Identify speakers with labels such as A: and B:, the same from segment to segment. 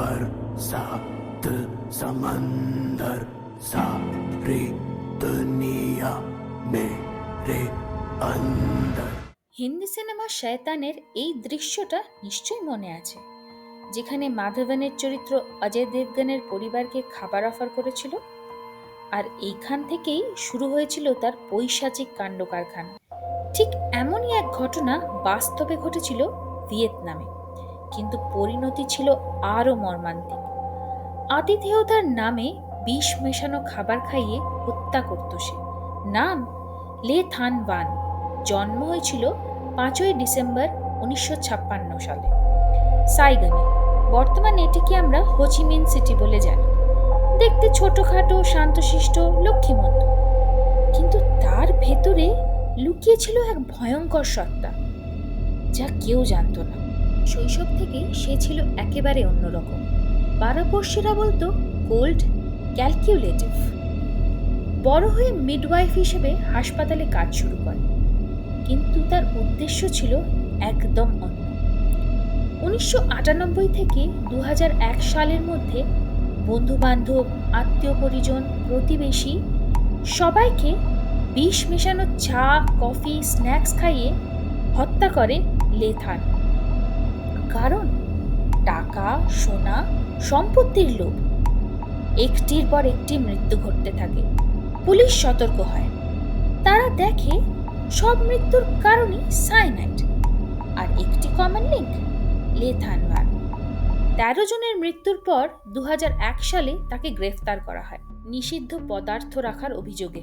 A: बरसात समंदर सारी दुनिया मेरे अंदर।
B: হিন্দি সিনেমা শয়তানের এই দৃশ্যটা নিশ্চয়ই মনে আছে, যেখানে মাধবনের চরিত্র অজয় দেবগনের পরিবারকে খাবার অফার করেছিল, আর এইখান থেকেই শুরু হয়েছিল তার পৈশাচিক কাণ্ড কারখানা। ঠিক এমনই এক ঘটনা বাস্তবে ঘটেছিল ভিয়েতনামে, কিন্তু পরিণতি ছিল আরও মর্মান্তিক। আতিথেয়তার নামে বিষ মেশানো খাবার খাইয়ে হত্যা করত সে। নাম লে থান ওয়ান। জন্ম হয়েছিল 5ই ডিসেম্বর 1956 সালে সাইগনে। বর্তমানে এটিকে আমরা হোচিমিন সিটি বলে জানি। দেখতে ছোটখাটো, শান্তশিষ্ট, লক্ষ্মীমন্ত, কিন্তু তার ভেতরে লুকিয়ে ছিল এক ভয়ঙ্কর সত্তা, যা কেউ জানত না। শৈশব থেকেই সে ছিল একেবারে অন্যরকম। পাড়াপড়শিরা বলতো কোল্ড, ক্যালকুলেটিভ। বড় হয়ে মিডওয়াইফ হিসেবে হাসপাতালে কাজ শুরু করে, কিন্তু তার উদ্দেশ্য ছিল একদম অন্য। 1998 থেকে 2001 সালের মধ্যে বন্ধুবান্ধব, আত্মীয় পরিজন, প্রতিবেশী সবাইকে বিষ মেশানো চা, কফি, স্ন্যাক্স খাইয়ে হত্যা করে লেথান। কারণ টাকা, সোনা, সম্পত্তির লোভ। একটির পর একটি মৃত্যু ঘটতে থাকে। পুলিশ সতর্ক হয়। তারা দেখে সব মৃত্যুর কারণই সায়ানাইড, আর একটি কমন লিঙ্ক লেথান ওয়ান। 13 জনের মৃত্যুর পর 2001 সালে তাকে গ্রেফতার করা হয় নিষিদ্ধ পদার্থ রাখার অভিযোগে।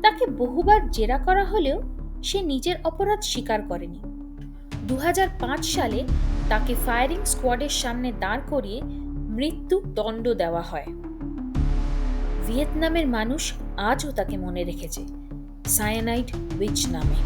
B: তাকে বহুবার জেরা করা হলেও সে নিজের অপরাধ স্বীকার করেনি। 2005 সালে তাকে ফায়ারিং স্কোয়াডের সামনে দাঁড় করিয়ে মৃত্যু দণ্ড দেওয়া হয়। ভিয়েতনামের মানুষ আজও তাকে মনে রেখেছে সায়ানাইড উইচ নামে।